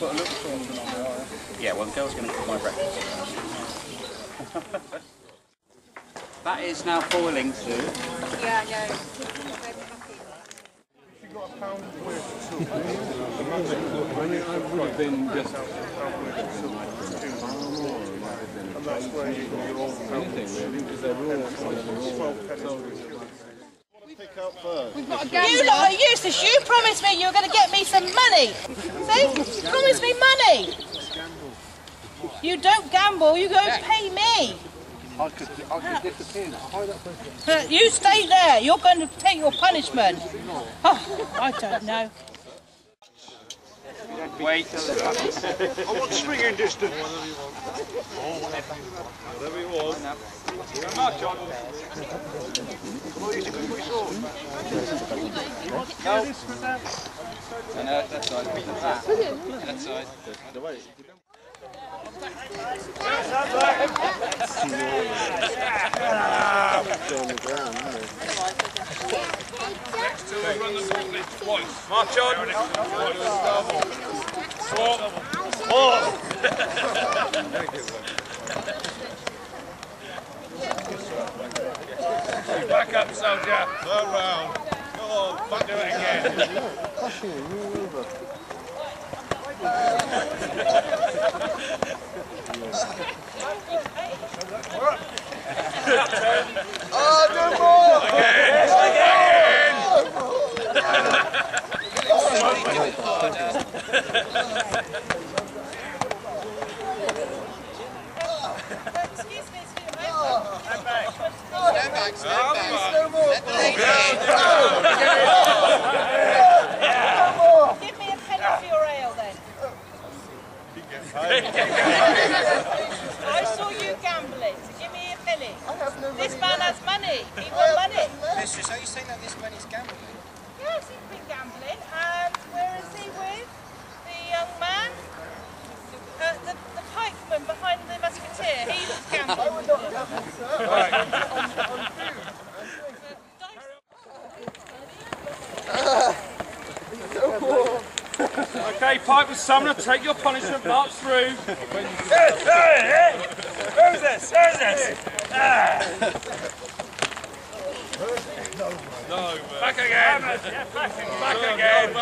put a little saucepan on there, are you? Yeah, well the girl's going to cook my breakfast. That is now boiling soon. Yeah, no. You've got a pound worth of soup. I would have been just And that's where you get all the anything really, because they're all 12 pennies. Pick up first. You lot are useless. You promised me you were going to get me some money. See? You promised me money. You don't gamble, you go pay me. I could disappear. You stay there. You're going to take your punishment. Oh, I don't know. Wait. I want swinging distance. Whatever you want. Come on, John. Come on, you should go for your sword. No, that side. That side. Next two will run the gauntlet twice. March on. Swap. Back up, soldier. Third round. Go on, back do it again. Oh, no more! Again. Stand back. No more. Give me a penny for your ale then. I saw you gambling, so give me a penny. This man has money. He won money. Mistress, are you saying that this man is gambling? Yes, he's been gambling. And where is he with? The young man? The pikeman behind the musketeer. He's gambling. Okay, Piper Summoner, take your punishment, march through. Who's this? No, back again. Back again.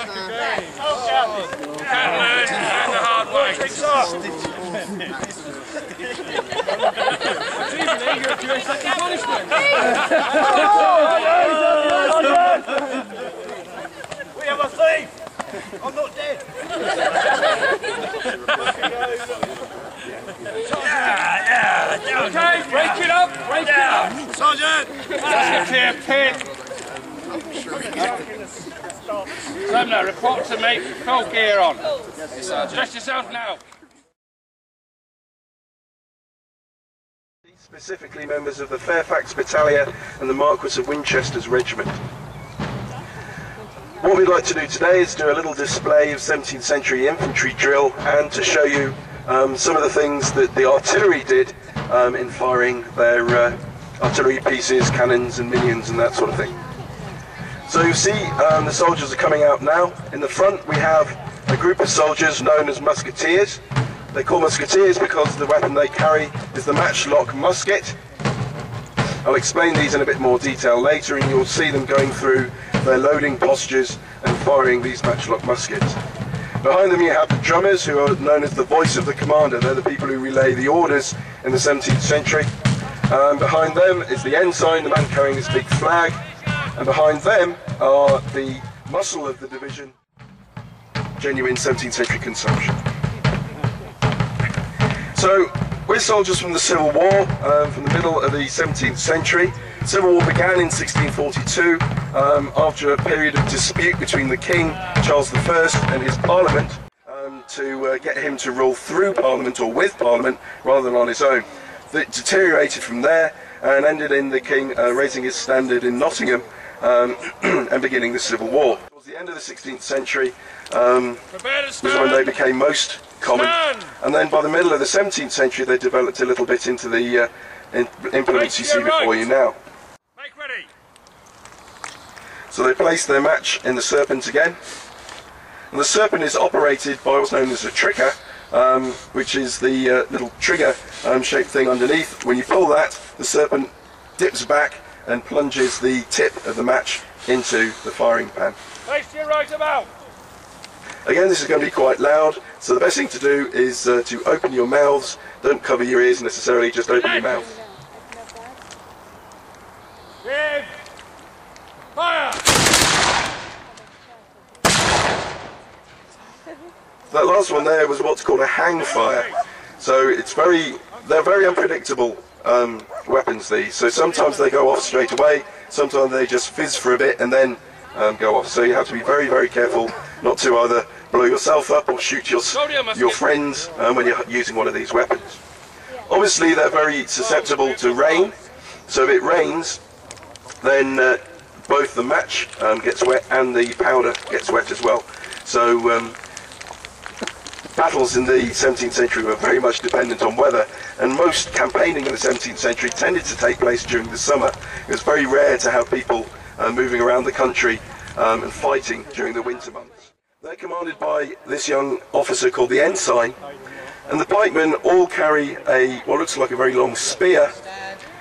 Can't learn the hard way. Jubilee, you're doing second punishment. We have a thief! I'm not dead! Okay, break it up. Sergeant! Musketeer pit. Sumner, report to me. Full gear on. Dress yourself now. Specifically members of the Fairfax Battalion and the Marquess of Winchester's Regiment. What we'd like to do today is do a little display of 17th century infantry drill and to show you some of the things that the artillery did in firing their artillery pieces, cannons and minions and that sort of thing. So you see the soldiers are coming out now. In the front we have a group of soldiers known as musketeers. They call musketeers because the weapon they carry is the matchlock musket. I'll explain these in a bit more detail later and you'll see them going through their loading postures and firing these matchlock muskets. Behind them you have the drummers, who are known as the voice of the commander. They're the people who relay the orders in the 17th century. Behind them is the ensign, the man carrying this big flag, and behind them are the muscle of the division, genuine 17th century consumption. So we're soldiers from the Civil War, from the middle of the 17th century. The Civil War began in 1642 after a period of dispute between the King, Charles I, and his Parliament to get him to rule through Parliament or with Parliament rather than on his own. It deteriorated from there and ended in the King raising his standard in Nottingham and beginning the Civil War. Towards the end of the 16th century was when they became most common, and then by the middle of the 17th century they developed a little bit into the implements you see before you now. Make ready. So they placed their match in the serpent again, And the Serpent is operated by what's known as a trigger, which is the little trigger shaped thing underneath. When you pull that, the Serpent dips back and plunges the tip of the match into the firing pan. Face your right about. Again, this is going to be quite loud, so the best thing to do is to open your mouths. Don't cover your ears necessarily, just open your mouth. In. Fire. That last one there was what's called a hang fire. So they're very unpredictable weapons, these. So sometimes they go off straight away, sometimes they just fizz for a bit and then go off. So you have to be very, very careful not to either blow yourself up or shoot your friends when you're using one of these weapons. Obviously they're very susceptible to rain, so if it rains then both the match gets wet and the powder gets wet as well. So battles in the 17th century were very much dependent on weather, and most campaigning in the 17th century tended to take place during the summer. It was very rare to have people moving around the country and fighting during the winter months. They're commanded by this young officer called the ensign, and the pikemen all carry what looks like a very long spear.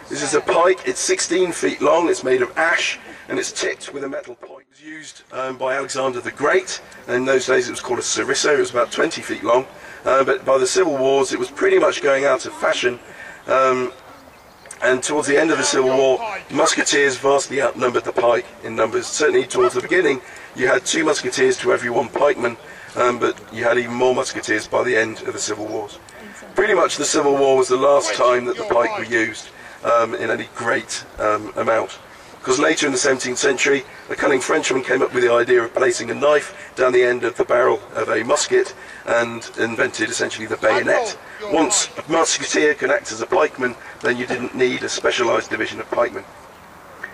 This is a pike, it's 16 feet long, it's made of ash, and it's tipped with a metal point. It was used by Alexander the Great, and in those days it was called a sarissa. It was about 20 feet long, but by the Civil Wars it was pretty much going out of fashion, and towards the end of the Civil War, musketeers vastly outnumbered the pike in numbers. Certainly towards the beginning you had 2 musketeers to every 1 pikeman, but you had even more musketeers by the end of the Civil Wars. Pretty much the Civil War was the last time that the pike were used in any great amount. Because later in the 17th century, a cunning Frenchman came up with the idea of placing a knife down the end of the barrel of a musket and invented essentially the bayonet. Once a musketeer could act as a pikeman, then you didn't need a specialised division of pikemen.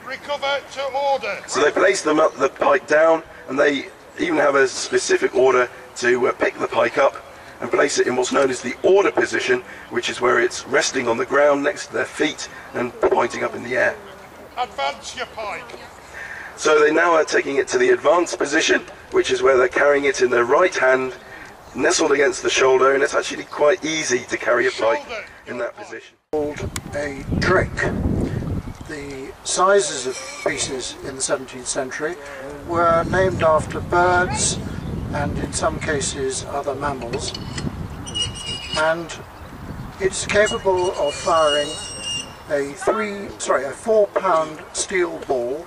Recover to order. So they place the pike down, and they even have a specific order to pick the pike up and place it in what's known as the order position, which is where it's resting on the ground next to their feet and pointing up in the air. Advance your pike. So they now are taking it to the advanced position, which is where they're carrying it in their right hand, nestled against the shoulder, and it's actually quite easy to carry a pike in that position. Called a drake. The sizes of pieces in the 17th century were named after birds and in some cases other mammals, and it's capable of firing a 4-pound steel ball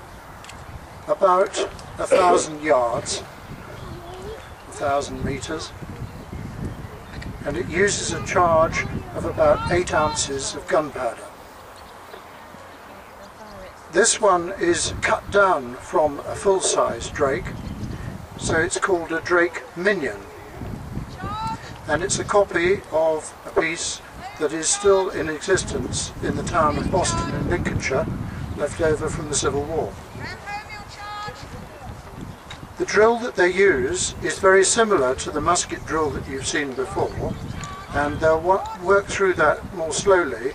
about 1,000 yards, 1,000 meters, and it uses a charge of about 8 ounces of gunpowder. This one is cut down from a full-size drake, so it's called a drake minion, and it's a copy of a piece that is still in existence in the town of Boston in Lincolnshire, left over from the Civil War. The drill that they use is very similar to the musket drill that you've seen before, and they'll work through that more slowly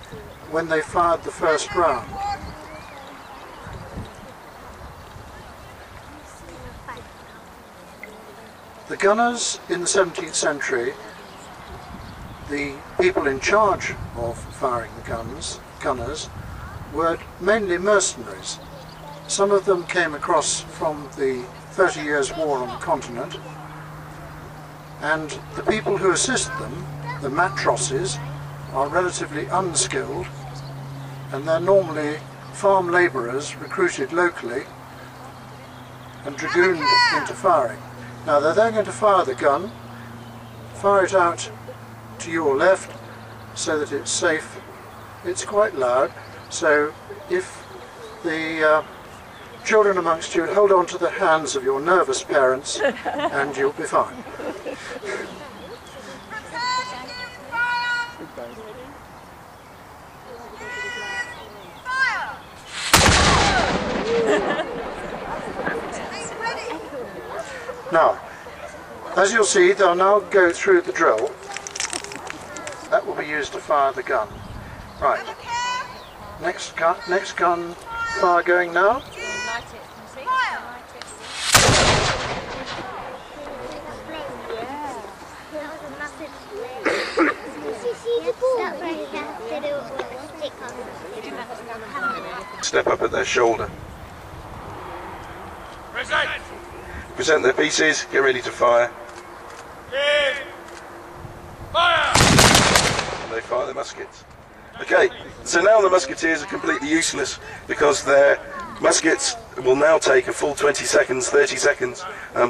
when they fired the first round. The gunners in the 17th century, the people in charge of firing the gunners, were mainly mercenaries. Some of them came across from the 30 Years' War on the continent, and the people who assist them, the matrosses, are relatively unskilled, and they're normally farm labourers recruited locally and dragooned into firing. Now they're then going to fire the gun, fire it out to your left so that it's safe. It's quite loud, so if the children amongst you hold on to the hands of your nervous parents and you'll be fine. Now, as you'll see, they'll now go through the drill. That will be used to fire the gun. Right. Next gun fire going now. That's where you have to do it with a stick on the Step up at their shoulder. Present their pieces, get ready to fire. Fire! And they fire their muskets. Okay, so now the musketeers are completely useless because their muskets will now take a full 20 seconds, 30 seconds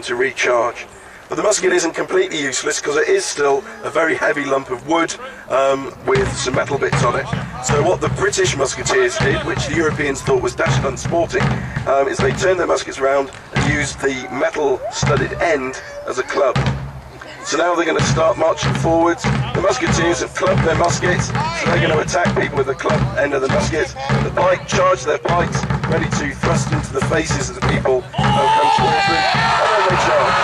to recharge. But the musket isn't completely useless because it is still a very heavy lump of wood with some metal bits on it. So what the British musketeers did, which the Europeans thought was dashed unsporting, is they turned their muskets round and used the metal studded end as a club. So now they're going to start marching forwards. The musketeers have clubbed their muskets, so they're going to attack people with the club end of the musket. The pike charge their pikes, ready to thrust into the faces of the people who come towards them, and then they charge.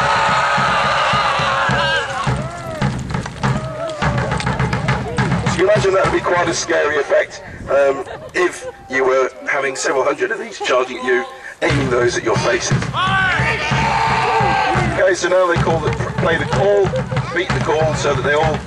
So you imagine that would be quite a scary effect if you were having several hundred of these charging at you, aiming those at your faces. Okay, so now they play the call, beat the call so that they all